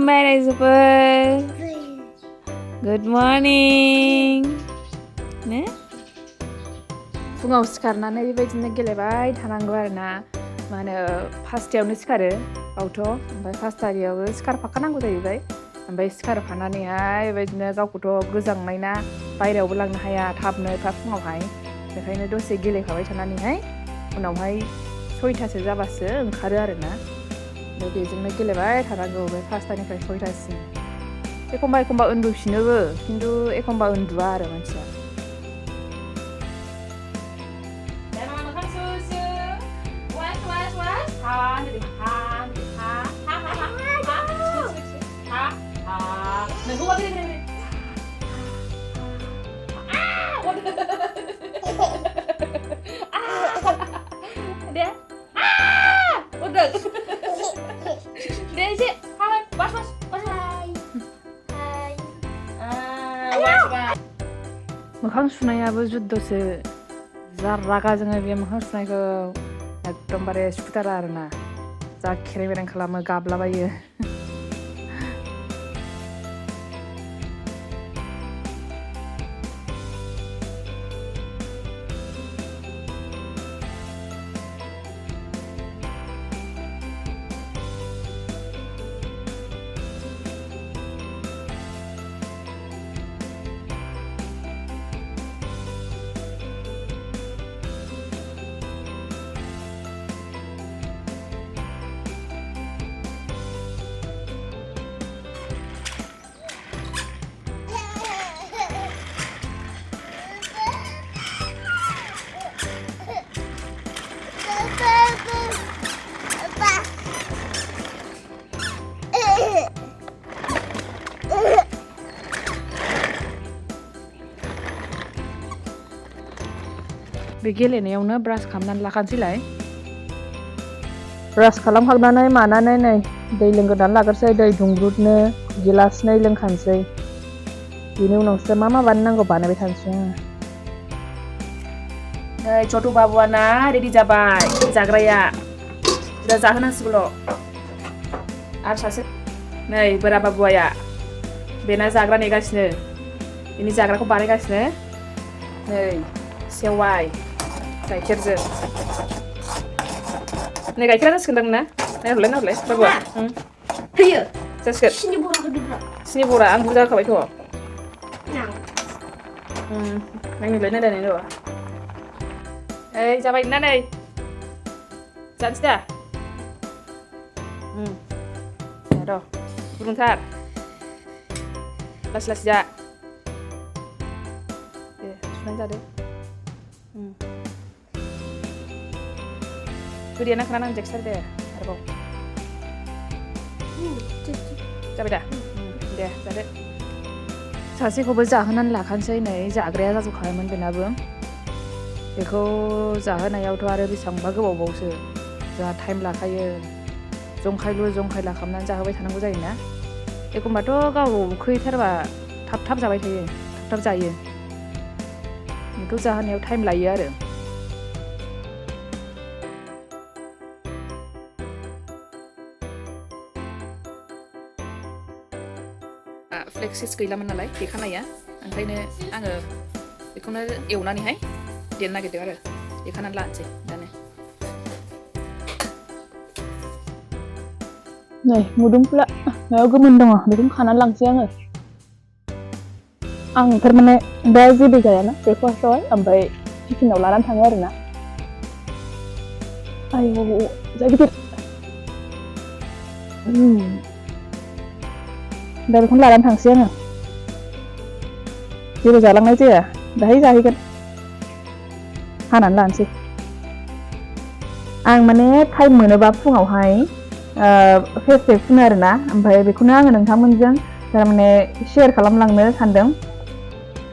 खुलुमबाय रायजोफोर। Good morning. ने फुङाव सिखारनानै बेबायदिनो गेलेबाय थानांगौ आरोना। मा होनो फासथायावनो सिखारो गावथ', ओमफ्राय फासथायावबो सिखारफाखानांगौ जाहैबाय। ओमफ्राय सिखारफानानैहाय बेबायदिनो गावखौथ' गोजांनाय ना बायहेरायावबो लांनो हाया थाबनो एफा फुङावहाय, बेखायनो दसे गेलेफाबाय थानानैहाय उनावहाय 6थासो जाबासो ओंखारो आरोना। ओमफ्राय बेजोंनो गेलेबाय थानांगौ बे 5थानिफ्राय 6थासिम। एखमबा एखमबा उन्दुफिनोबो, खिन्थु एखमबा उन्दुआ आरो मानसिया। मोखां सुनायाबो जुद्धसो, जा रागा जोङो बे मोखां सुनायखौ एकदमबारे सुखुथारा आरोना। जा खेरें बेरें खालामो, गाबलाबायो। बे गेलेनायावनो ब्रास खालामनानै लाखानोसैलाय। ब्रास खालामखांनानै मानानै नै दै लोंग्रोनानै लाग्रोसै, दै दुंब्रुदनो गिलासनै लोंखानोसै। बेनि उनावसो मा बानायनांगौ बानायबाय थानोसै आङो। नै छोटु बाबुआना रेडि जाबाय जाग्राया, दा जाहोनांसिगौल'। आरो सासे नै बोरा बाबुआया, बेना जाग्रा नेगासिनो, बेनि जाग्राखौ बानायगासिनो। नै सेवाइ गाइखेरजों। नै गाइखेरा जासिगोनदां ना? नायहरलाय बाबुआ। होयो जासिगोन। सिनि बरा आं बुरजा होखाबायथ'। नायलाय र'। ओइ जाबाय ना नै जानोसै दा? र' गुदुंथार, लासै लासै जा। दे सुनानै जादो। गोदैया नांखोना नांदियाखिथाय दे आरोबाव। जाबाय दा? दे जादो। सासेखौबो जाहोनानै लाखानोसै, नै जाग्राया जाजोबखाबायमोन बेनाबो। बेखौ जाहोनायावथ' आरो बेसेबांबा गोबावबावसो, जोंहा टाइम लाखायो। जंखायला खालामनानै जाहोबाय थानांगौ जायोना। एखमबाथ' गाव उखैथारबा थाब जाबाय थायो, थाब जायो। बेखौ जाहोनायाव टाइम लायो आरो। फ्लेक्सिस गैलामोन नालाय देखानाया, ओंखायनो आङो बेखौनो एवनानैहाय देनो नागिरदों आरो, देखानानै लानोसै दानो। नै मुदुमफुला मायाव गोमोन दङ, बेखौनो खानानै लांसै आङो। आं थारमाने दा जेबो जायाना ब्रेकफास्टआवहाय, ओमफ्राय टिफिनाव लानानै थाङो आरोना। आयौ जा गिदिर। दा बेखौनो लानानै थांसै आङो। जेबो जालांनाय जाया, दाहाय जाहैगोन। हानानै लानोसै। आं माने टाइम मोनोबा फुङावहाय फेस पेक फुनो आरोना, ओमफ्राय बेखौनो आङो नोंथांमोनजों थारमाने शेयार खालामलांनो सानदों।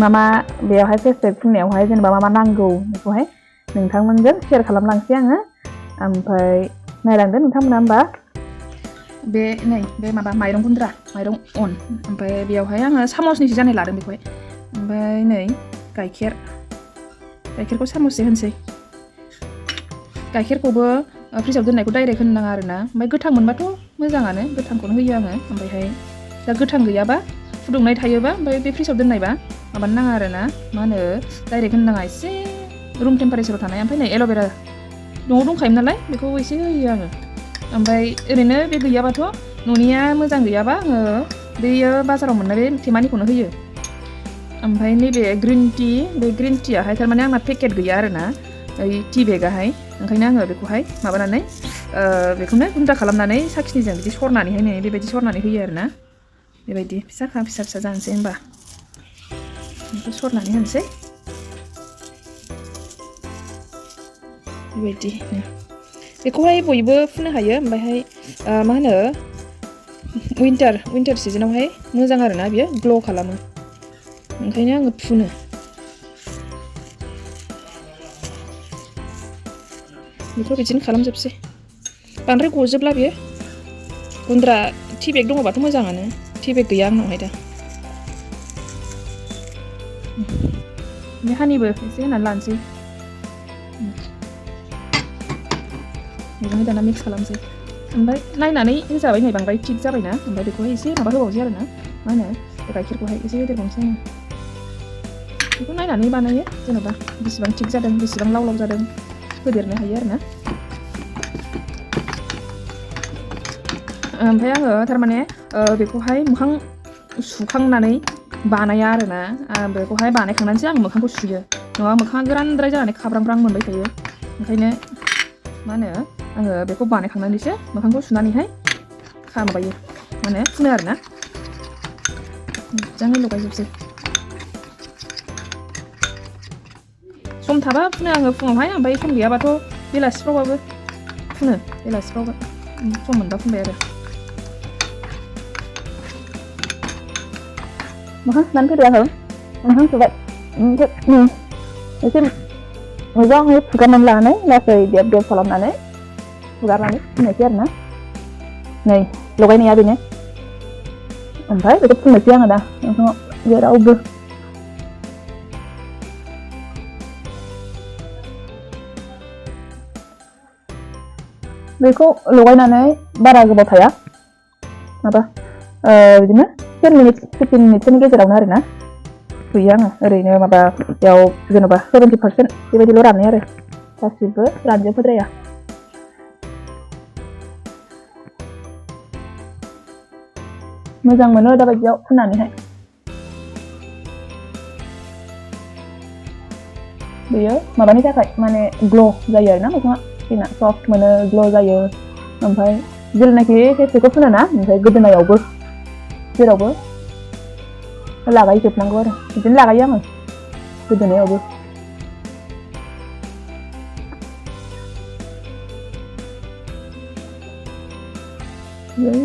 मा बेयावहाय फेस पेक फुननायावहाय जेनेबा मा नांगौ बेखौहाय नोंथांमोनजों शेयार खालामलांसै आङो। ओमफ्राय नायलांदो नोंथांमोना होमबा। बे नै बे माबा माइरं गुन्द्रा, माइरं अन, ओमफ्राय बेयावहाय आङो सामसनैसो जानाय लादों बेखौहाय। ओमफ्राय नै गाइखेरखौ सामससे होनोसै। गाइखेरखौबो फ्रिजाव दोननायखौ डाइरेक्ट होनो नाङा आरोना, ओमफ्राय गोथां मोनबाथ' मोजाङानो गोथांखौनो होयो आङो ओमफ्रायहाय दा गोथां गैयाबा फुदुंनाय थायोबा ओमफ्राय बे फ्रिजआव दोननायबा माबानो नाङा आरो ना मा होनो डाइरेक्ट होनो नाङा एसे रुम टेम्पारेचाराव थानाय ओमफ्राय नै एल'भेरा न'आव दंखायोमोन नालाय बेखौ एसे होयो आङो ओमफ्राय ओरैनो बे गैयाबाथ' न'निया मोजां गैयाबा आङो बेयो बाजाराव मोननाय बे थेमानिखौनो होयो ओमफ्राय नैबे ग्रिन टियाहाय थारमाने आंना पेकेट गैया आरो ना ओइ टि बेगाहाय ओंखायनो आङो बेखौहाय माबानानै बेखौनो गुन्द्रा खालामनानै साखिनिजों बिदि सरनानैहाय नै बेबायदि सरनानै होयो आरो ना बेबायदि फिसा जानोसै होनबा बेखौ सरनानै होनोसै बेबायदि बेखौहाय बयबो फुननो हायो ओमफ्रायहाय मा होनो विन्टार सिजोनावहाय मोजां आरो ना बियो ग्ल' खालामो ओंखायनो आङो फुनो बेखौ बिदिनो खालामजोबसै बांद्राय गजोबला बेयो गुन्द्रा टि बेग दङबाथ' मोजाङानो टि बेग गैया आंनावहाय दा बे हानिबो एसे होनानै लानोसै बेजोंहाय दाना मिक्स खालामसै ओमफ्राय नायनानै होजाबाय नै बांद्राय थिक जाबायना ओमफ्राय बेखौहाय एसे माबा होबावसै आरो ना मा होनो गाइखेरखौहाय एसे होदेरबावनोसै आङो बेखौ नायनानै बानायो जेन'बा बेसेबां थिक जादों बेसेबां लाव जादों होदेरनो हायो आरो ना ओमफ्राय आङो थारमाने बेखौहाय मोखां सुखांनानै बानाया आरो ना बेखौहाय बानायखांनानैसो आं मोखांखौ सुयो नङाबा मोखाङा गोरानद्राय जानानै खाब्रां मोनबाय थायो ओंखायनो मा होनो आङो बेखौ बानायखांनानैसो मोखांखौ सुनानैहाय माबायो मा होनो फुनो आरो ना मोजाङै लगायजोबसै सम थाबा फुनो आङो फुङावहाय ओमफ्राय सम गैयाबाथ' बेलासिफ्रावबाबो फुनो बेलासिफ्रावबो सम मोनबा फुनबाय आरो मोखां सुनानै फैबाय आङो मोखां सुबाय एसे मोजाङै फुगारनानै लानानै लासै देब खालामनानै फुगारनानै फुननोसै आरो ना नै लगायनाया बेनो ओमफ्राय बेखौ फुननोसै आङो दा मोखाङाव जेरावबो बेखौ लगायनानै बारा गोबाव थाया माबा बिदिनो 10 मिनिट 15 मिनिटसोनि गेजेरावनो आरो ना सुयो आङो ओरैनो माबायाव जेन'बा 70% बेबायदिल' राननाय आरो गासिबो रानजोबद्राया मोजां मोनो दाबायदियाव फुननानैहाय बेयो माबानि थाखाय माने ग्ल' जायो आरो ना मोखाङा स्किना सफ्ट मोनो ग्ल' जायो ओमफ्राय जेब्लानाखि फेसखौ फुनो ना ओमफ्राय गोदोनायावबो जेरावबो लागायजोबनांगौ आरो बिदिनो लागायो आङो गोदोनायावबो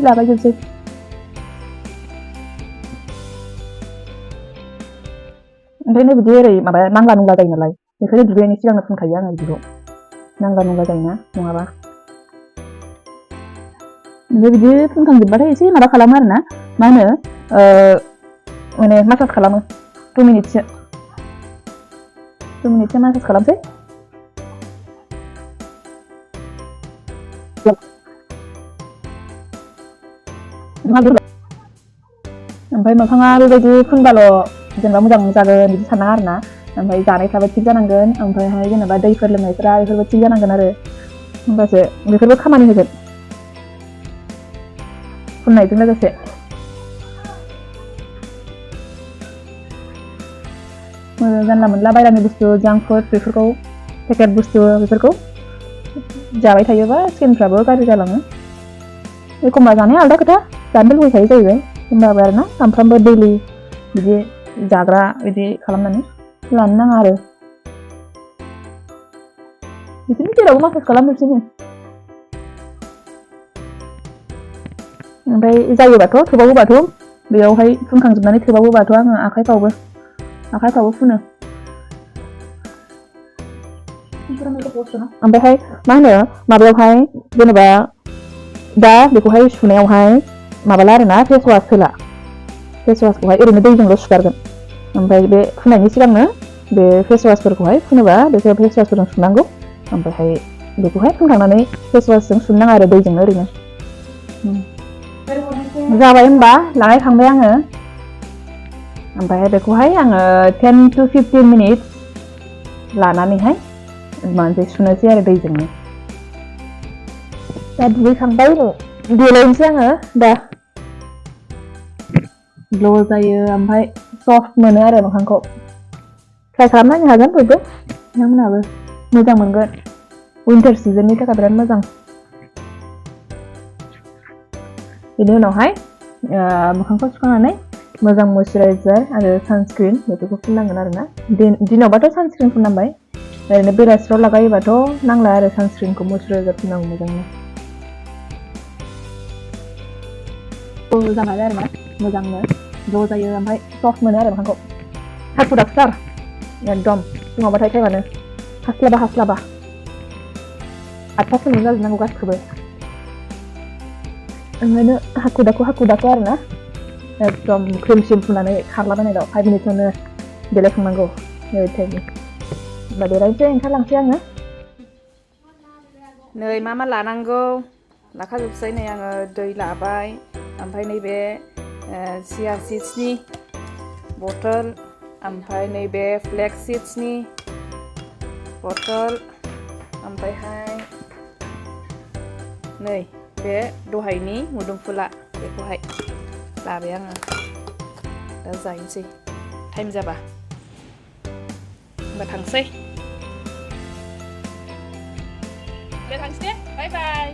लागायजोबसै ओंखायनो बिदि ओरै माबा नांला नुंला जायो नालाय बेखायनो दुगैनायनि सिगांनो फुनखायो आङो बिदिखौ नांला नुंला जायोना नङाबा ओमफ्राय बिदि फुनखांजोबबाथाय एसे माबा खालामो आरो ना मा होनो माने मासाज खालामो 2 मिनिटसो मासाज खालामसै ओमफ्राय मोखाङा बेबायदि फुनबाल' जेनेबा मोजां जागोन बिदि साननाङा आरो ना ओमफ्राय जानायफ्राबो थिग जानांगोन ओमफ्रायहाय जेनेबा दैफोर लोंनायफ्रा बेफोरबो थिग जानांगोन आरो होमबासो बेफोरबो खामानि होगोन फुननायजों लोगोसे जानला मोनला बायरानि बुस्थु जांक फुड बेफोरखौ पेकेट बुस्थु बेफोरखौ जाबाय थायोबा स्किनफ्राबो गाज्रि जालाङो एखमबा जानाया आलदा खोथा जानो लुबैखायो जाहैबाय होमबाबो आरो ना सानफ्रामबो दैलि बिदि जाग्रा बिदि खालामनानै लानो नाङा आरो बिदिनो जेरावबो मासाज खालामजोबसै ओमफ्राय जायोबाथ' थोबावोबाथ' बेयावहाय फुनखांजोबनानै थोबावोबाथ' आङो आखाइफ्रावबो फुनो ओमफ्रायहाय मा होनो माबायावहाय जेनेबा दा बेखौहाय सुनायावहाय माबाला आरो ना फेस वास होला फेस वासखौहाय ओरैनो दैजोंल' सुगारगोन ओमफ्राय बे फुननायनि सिगांनो बे फेस वासफोरखौहाय फुनोबा बे फेस वासफोरजों सुनांगौ ओमफ्रायहाय बेखौहाय फुनखांनानै फेस वासजों सुनो नाङा आरो दैजोंनो ओरैनो जाबाय होमबा लागायखांबाय आङो ओमफ्राय बेखौहाय आङो 10 to 15 minutes लानानैहाय मानसि सुनोसै आरो दैजोंनो दा दुगैखांबाय देलायनोसै आङो दा ग्ल' जायो ओमफ्राय सफ्ट मोनो आरो मोखांखौ ट्राइ खालामनायनो हागोन बयबो नोंथांमोनहाबो मोजां मोनगोन विन्टार सिजननि थाखाय बिराद मोजां बेनि उनावहाय मोखांखौ सुखांनानै मोजां मयस्चाराइजार आरो सानस्क्रिन बेफोरखौ फुननांगोन आरो ना दिनावबाथ' सानस्क्रिन फुननांबाय ओरैनो बेलासिफ्राव लागायोबाथ' नांला आरो सानस्क्रिनखौ मयस्चाराइजार फुननांगौ मोजांनो जाबाय आरो ना मोजांनो ग्ल' जायो ओमफ्राय सफ्ट मोनो आरो मोखांखौ हाखु दाखुथार एकदम फुङावबाथाय टाइमानो हास्लाबा 8टासोआवनो जाजोबनांगौ गासिखौबो ओंखायनो हाखु दाखु आरो ना एकदम क्रिम फुननानै खारलाबायनाय 5 मिनिटसआवनो देलायखांनांगौ बेबायदि टाइपनि होमबा देलायनोसै ओंखारलांसै आङो नै मा लानांगौ लाखाजोबसै नै आङो दै लाबाय ओमफ्राय नैबे चिया सीड्सनि बथल ओमफ्राय नैबे फ्लेक्स सीड्सनि बथल ओमफ्रायहाय नै बे दहायनि मोदोमफुला बेखौहाय लाबाय आङो दा जाहैनोसै टाइम जाबा होमबा थांसै दे थांसै दे बाय बाय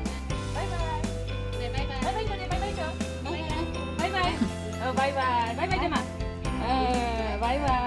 बाय बाय दे मा बाय बाय